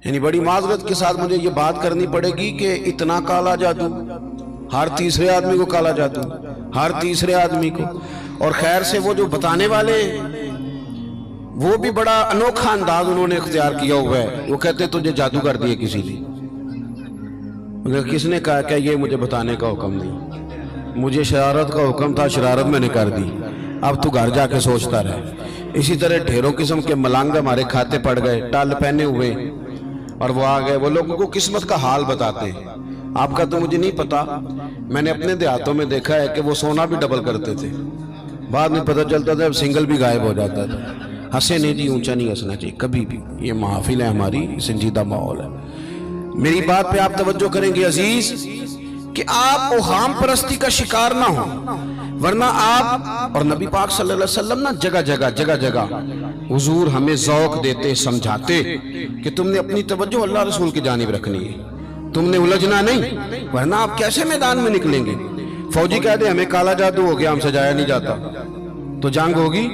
یعنی بڑی معذرت کے ساتھ مجھے یہ بات کرنی پڑے گی کہ اتنا کالا جادو، ہر تیسرے آدمی کو کالا جادو، ہر تیسرے آدمی کو. اور خیر سے وہ جو بتانے والے وہ بھی بڑا انوکھا انداز انہوں نے اختیار کیا ہوا ہے. وہ کہتے ہیں تجھے جادو کر دیے کسی نے. کس نے کہا کہ یہ مجھے بتانے کا حکم نہیں، مجھے شرارت کا حکم تھا، شرارت میں نے کر دی، اب تو گھر جا کے سوچتا رہے. اسی طرح ڈھیروں قسم کے ملنگ ہمارے کھاتے پڑ گئے، ٹال پہنے ہوئے، اور وہ آ گئے. وہ لوگوں کو قسمت کا حال بتاتے ہیں. آپ کا تو مجھے نہیں پتا، میں نے اپنے دیہاتوں میں دیکھا ہے کہ وہ سونا بھی ڈبل کرتے تھے، بعد میں پتہ چلتا تھا سنگل بھی غائب ہو جاتا تھا. ہنسے نہیں جی، اونچا نہیں ہنسنا چاہیے کبھی بھی. یہ محافل ہے ہماری، سنجیدہ ماحول ہے. میری بات پہ آپ توجہ کریں گے عزیز کہ آپ اوہام پرستی کا شکار نہ ہوں، ورنہ آپ اور نبی پاک صلی اللہ علیہ وسلم نا جگہ جگہ حضور ہمیں ذوق دیتے، سمجھاتے کہ تم نے اپنی توجہ اللہ رسول کی جانب رکھنی ہے، تم نے الجھنا نہیں، ورنہ آپ کیسے میدان میں نکلیں گے. فوجی کہہ دے ہمیں کالا جادو ہو گیا، ہم سے جایا نہیں جاتا، تو جنگ ہوگی.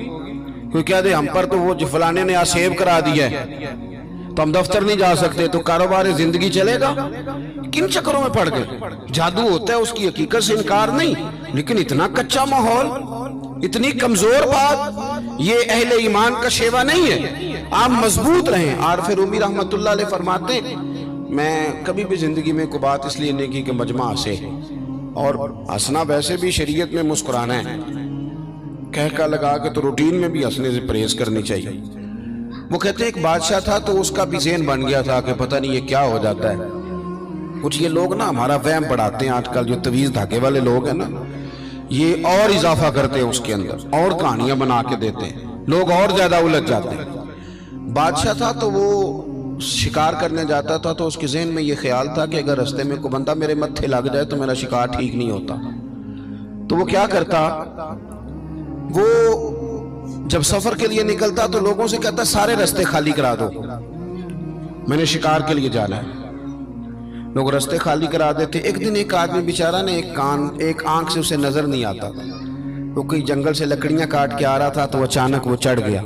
کوئی کہہ دے ہم پر تو وہ فلانے نے آسیب کرا دیا ہے تو ہم دفتر نہیں جا سکتے، تو کاروبار زندگی چلے گا. کن چکروں میں پڑ گئے. جادو ہوتا ہے، اس کی حقیقت سے انکار نہیں، لیکن اتنا کچا ماحول، اتنی کمزور بات، یہ اہل ایمان کا شیوا نہیں ہے. آپ مضبوط رہیں. عارف رومی رحمت اللہ علیہ فرماتے میں کبھی بھی زندگی میں کوئی بات اس لیے نہیں کی کہ مجمع ہنسے، اور ہنسنا ویسے بھی شریعت میں مسکرانا ہے، کہہ کا لگا کے تو روٹین میں بھی ہنسنے سے پرہیز کرنی چاہیے. وہ کہتے ہیں ایک بادشاہ تھا تو اس کا بھی ذہن بن گیا تھا کہ پتہ نہیں یہ کیا ہو جاتا ہے. کچھ یہ لوگ نا ہمارا وہم بڑھاتے ہیں آج کل، جو تویز دھاگے والے لوگ ہیں نا، یہ اور اضافہ کرتے ہیں اس کے اندر، اور کہانیاں بنا کے دیتے ہیں، لوگ اور زیادہ الجھ جاتے ہیں. بادشاہ تھا تو وہ شکار کرنے جاتا تھا تو اس کے ذہن میں یہ خیال تھا کہ اگر رستے میں کوئی بندہ میرے متھے لگ جائے تو میرا شکار ٹھیک نہیں ہوتا. تو وہ کیا کرتا، وہ جب سفر کے لیے نکلتا تو لوگوں سے کہتا سارے رستے خالی کرا دو، میں نے شکار کے لیے جانا ہے. لوگ رستے خالی کرا دیتے. ایک دن ایک آدمی بیچارہ نے ایک آنکھ سے اسے نظر نہیں آتا تھا، وہ کوئی جنگل سے لکڑیاں کاٹ کے آ رہا تھا تو اچانک وہ چڑھ گیا.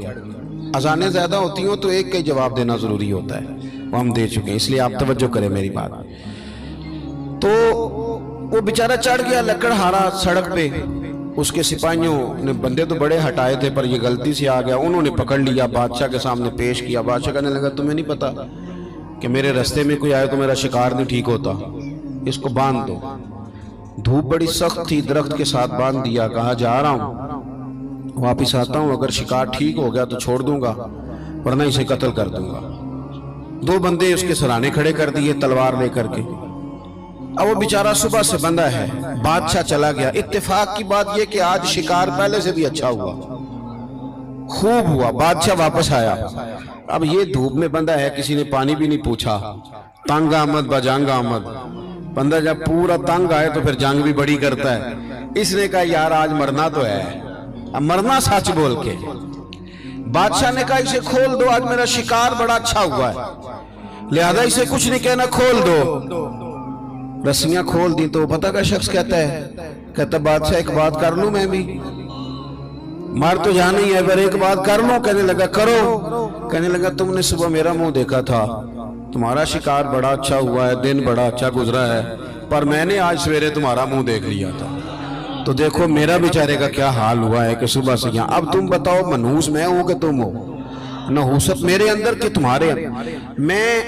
اذانیں زیادہ ہوتی ہوں تو ایک کا جواب دینا ضروری ہوتا ہے، وہ ہم دے چکے ہیں، اس لیے آپ توجہ کریں میری بات. تو وہ بیچارہ چڑھ گیا لکڑ ہارا سڑک پہ. اس کے سپاہیوں نے بندے تو بڑے ہٹائے تھے پر یہ غلطی سے آ گیا، انہوں نے پکڑ لیا، بادشاہ کے سامنے پیش کیا. بادشاہ کہنے لگا تمہیں نہیں پتا کہ میرے رستے میں کوئی آئے تو میرا شکار نہیں ٹھیک ہوتا، اس کو باندھ دو. دھوپ بڑی سخت تھی، درخت کے ساتھ باندھ دیا. کہا جا رہا ہوں، واپس آتا ہوں، اگر شکار ٹھیک ہو گیا تو چھوڑ دوں گا، ورنہ اسے قتل کر دوں گا. 2 بندے اس کے سرانے کھڑے کر دیے تلوار لے کر کے. اب وہ بیچارہ صبح سے بندہ ہے. بادشاہ چلا گیا. اتفاق کی بات یہ کہ آج شکار پہلے سے بھی اچھا ہوا، خوب ہوا. بادشاہ واپس آیا. اب یہ دھوپ میں بندہ ہے، کسی نے پانی بھی نہیں پوچھا. تنگ آمد بجنگ آمد. بندہ جب پورا تنگ آئے تو پھر جنگ بھی بڑی کرتا ہے. اس نے کہا یار آج مرنا تو ہے، اب مرنا سچ بول کے. بادشاہ نے کہا اسے کھول دو، آج میرا شکار بڑا اچھا ہوا ہے، لہذا اسے کچھ نہیں کہنا، کھول دو. رسیاں کھول دی تو پتہ کا شخص کہتا ہے بادشاہ ایک بات کر لوں میں بھی، مار تو جانا ہی ہے پر ایک بات کر لوں. کہنے لگا کرو. کہنے لگا تم نے صبح میرا منہ دیکھا تھا، تمہارا شکار بڑا اچھا ہوا ہے، دن بڑا اچھا گزرا ہے، پر میں نے آج سویرے تمہارا منہ دیکھ لیا تھا، تو دیکھو میرا بیچارے کا کیا حال ہوا ہے کہ صبح سے یہاں. اب تم بتاؤ منحوس میں ہوں کہ تم ہو؟ نحوست میرے اندر کہ تمہارے اندر؟ میں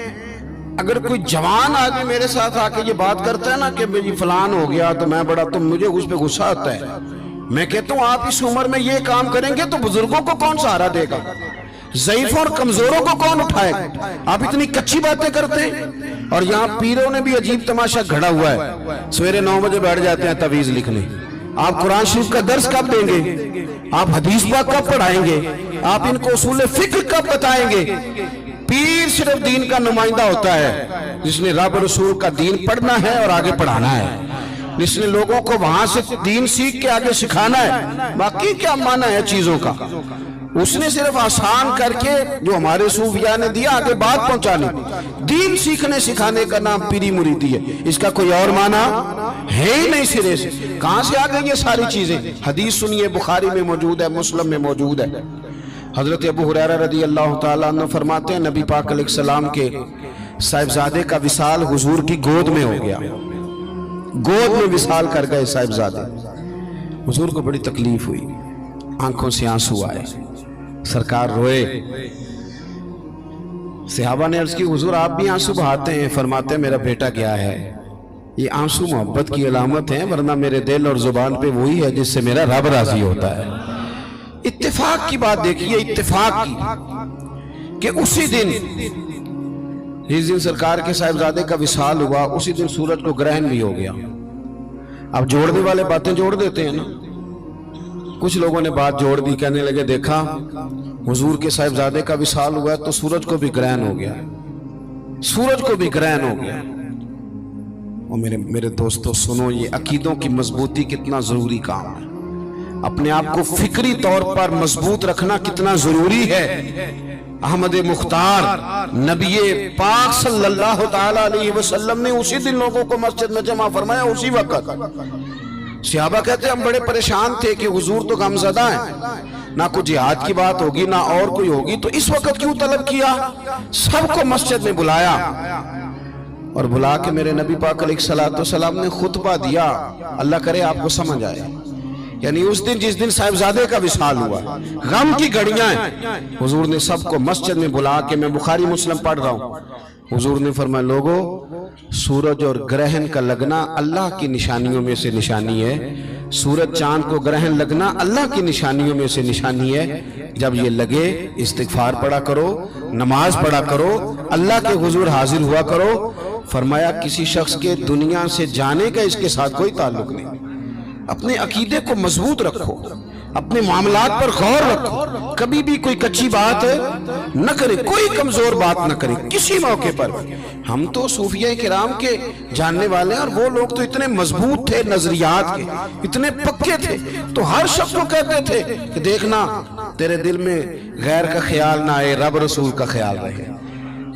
اگر کوئی جوان آدمی میرے ساتھ آ کے یہ بات کرتا ہے نا کہ میری فلان ہو گیا تو میں بڑا، تو مجھے اس پہ غصہ آتا ہے. میں کہتا ہوں آپ اس عمر میں یہ کام کریں گے تو بزرگوں کو کون سہارا دے گا؟ ضعیفوں اور کمزوروں کو کون اٹھائے گا؟ آپ اتنی کچی باتیں کرتے ہیں. اور یہاں پیروں نے بھی عجیب تماشا گھڑا ہوا ہے. سویرے 9 بجے بیٹھ جاتے ہیں تعویذ لکھنے. آپ قرآن شریف کا درس کب دیں گے؟ آپ حدیث پاک کب پڑھائیں گے؟ آپ ان کو اصول فقہ کب بتائیں گے؟ پیر صرف دین کا نمائندہ ہوتا ہے جس نے رب رسول کا دین پڑھنا ہے اور آگے پڑھانا ہے، جس نے لوگوں کو وہاں سے دین سیکھ کے آگے سکھانا ہے. باقی کیا معنی ہے چیزوں کا؟ اس نے صرف آسان کر کے جو ہمارے صوفیاء نے دیا آگے بات پہنچانے. دین سیکھنے سکھانے کا نام پیری مریدی ہے، اس کا کوئی اور معنی ہے ہی نہیں سرے سے. کہاں سے آ گئی یہ ساری چیزیں؟ حدیث سنیے، بخاری میں موجود ہے، مسلم میں موجود ہے. حضرت ابو ہریرہ رضی اللہ تعالیٰ عنہ فرماتے ہیں نبی پاک علیہ السلام کے صاحبزادے کا وصال حضور کی گود میں ہو گیا، گود میں وصال کر گئے صاحبزادے۔ حضور کو بڑی تکلیف ہوئی، آنکھوں سے آنسو آئے، سرکار روئے۔ صحابہ نے عرض کی حضور آپ بھی آنسو بہاتے ہیں؟ فرماتے ہیں میرا بیٹا گیا ہے، یہ آنسو محبت کی علامت ہیں، ورنہ میرے دل اور زبان پہ وہی ہے جس سے میرا رب راضی ہوتا ہے۔ اتفاق کی بات دیکھیے، اتفاق کی کہ اسی دن جس دن سرکار کے صاحبزادے کا وصال ہوا اسی دن سورج کو گرہن بھی ہو گیا۔ اب جوڑنے والے باتیں جوڑ دیتے ہیں نا، کچھ لوگوں نے بات جوڑ دی، کہنے لگے دیکھا حضور کے صاحبزادے کا وصال ہوا تو سورج کو بھی گرہن ہو گیا، سورج کو بھی گرہن ہو گیا۔ اور میرے دوستو سنو، یہ عقیدوں کی مضبوطی کتنا ضروری کام ہے، اپنے آپ کو فکری طور پر مضبوط رکھنا کتنا ضروری ہے۔ احمد مختار نبی پاک صلی اللہ تعالیٰ علیہ وسلم نے اسی دن لوگوں کو مسجد میں جمع فرمایا، اسی وقت۔ صحابہ کہتے ہیں ہم بڑے پریشان تھے کہ حضور تو غمزدہ ہیں، نہ کوئی جہاد کی بات ہوگی نہ اور کوئی ہوگی، تو اس وقت کیوں طلب کیا؟ سب کو مسجد میں بلایا اور بلا کے میرے نبی پاک علیہ السلام نے خطبہ دیا، اللہ کرے آپ کو سمجھ آئے۔ یعنی اس دن جس دن صاحبزادے کا وصال ہوا، غم کی گھڑیاں ہیں، حضور نے سب کو مسجد میں بلا کے، میں بخاری مسلم پڑھ رہا ہوں، حضور نے فرمایا لوگو سورج اور گرہن کا لگنا اللہ کی نشانیوں میں سے نشانی ہے، سورج چاند کو گرہن لگنا اللہ کی نشانیوں میں سے نشانی ہے، جب یہ لگے استغفار پڑھا کرو، نماز پڑھا کرو، اللہ کے حضور حاضر ہوا کرو۔ فرمایا کسی شخص کے دنیا سے جانے کا اس کے ساتھ کوئی تعلق نہیں، اپنے عقیدے کو مضبوط رکھو، اپنے معاملات پر غور رکھو، کبھی بھی کوئی کچی بات نہ کرے، کوئی کمزور بات نہ کرے کسی موقع پر۔ ہم تو صوفیہ کرام کے جاننے والے ہیں، اور وہ لوگ تو اتنے مضبوط تھے نظریات کے، اتنے پکے تھے، تو ہر شخص کو کہتے تھے کہ دیکھنا تیرے دل میں غیر کا خیال نہ آئے، رب رسول کا خیال رہے۔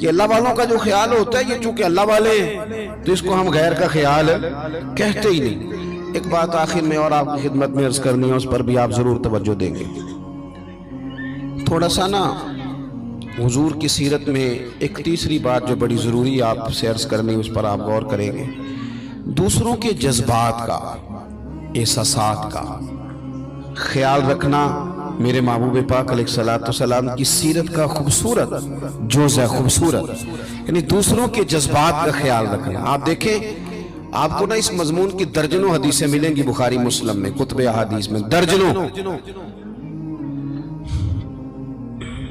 یہ اللہ والوں کا جو خیال ہوتا ہے، یہ چونکہ اللہ والے ہیں تو اس کو ہم غیر کا خیال کہتے ہی نہیں۔ ایک بات آخر میں اور آپ کی خدمت میں عرض کرنی ہے، اس پر بھی آپ ضرور توجہ دیں گے۔ تھوڑا سا نا حضور کی سیرت میں ایک تیسری بات جو بڑی ضروری ہے آپ سے عرض کرنی، اس پر آپ غور کریں گے۔ دوسروں کے جذبات کا، احساسات کا خیال رکھنا میرے محبوب پاک علیہ السلام کی سیرت کا خوبصورت جزء ہے، خوبصورت، یعنی دوسروں کے جذبات کا خیال رکھنا۔ آپ دیکھیں آپ کو نا اس مضمون کی درجنوں حدیثیں ملیں گی بخاری مسلم میں، کتب احادیث میں درجنوں۔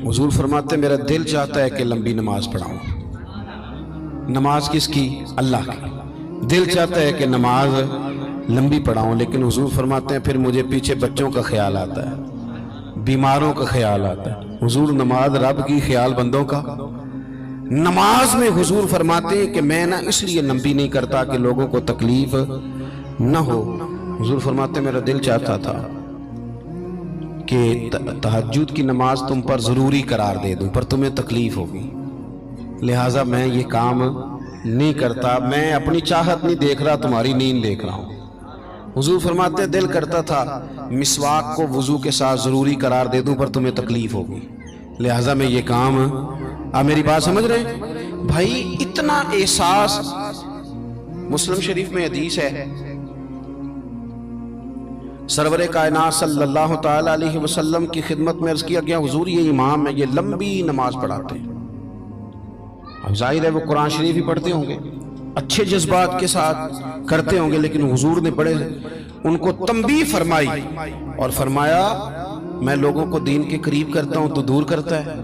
حضور فرماتے ہیں میرا دل چاہتا ہے کہ لمبی نماز پڑھاؤں۔ نماز کس کی؟ اللہ کی۔ دل چاہتا ہے کہ نماز لمبی پڑھاؤں، لیکن حضور فرماتے ہیں پھر مجھے پیچھے بچوں کا خیال آتا ہے، بیماروں کا خیال آتا ہے۔ حضور نماز رب کی، خیال بندوں کا۔ نماز میں حضور فرماتے ہیں کہ میں نا اس لیے لمبی نہیں کرتا کہ لوگوں کو تکلیف نہ ہو۔ حضور فرماتے ہیں میرا دل چاہتا تھا کہ تہجد کی نماز تم پر ضروری قرار دے دوں، پر تمہیں تکلیف ہوگی، لہٰذا میں یہ کام نہیں کرتا، میں اپنی چاہت نہیں دیکھ رہا، تمہاری نیند دیکھ رہا ہوں۔ حضور فرماتے ہیں دل کرتا تھا مسواک کو وضو کے ساتھ ضروری قرار دے دوں، پر تمہیں تکلیف ہوگی، لہٰذا میں یہ کام۔ آپ میری بات سمجھ رہے ہیں بھائی؟ اتنا احساس۔ مسلم شریف میں حدیث ہے، سرور کائنات صلی اللہ تعالیٰ علیہ وسلم کی خدمت میں عرض کیا گیا حضور یہ امام ہے، یہ لمبی نماز پڑھاتے ہیں۔ اب ظاہر ہے وہ قرآن شریف ہی پڑھتے ہوں گے، اچھے جذبات کے ساتھ کرتے ہوں گے، لیکن حضور نے بڑے ان کو تنبیہ فرمائی اور فرمایا میں لوگوں کو دین کے قریب کرتا ہوں تو دور کرتا ہے۔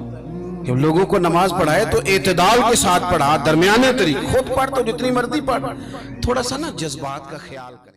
کہ لوگوں کو نماز پڑھائے تو اعتدال کے ساتھ پڑھا، درمیانے طریقے، خود پڑھ تو جتنی مرضی پڑھ، تھوڑا سا نا جذبات کا خیال کر۔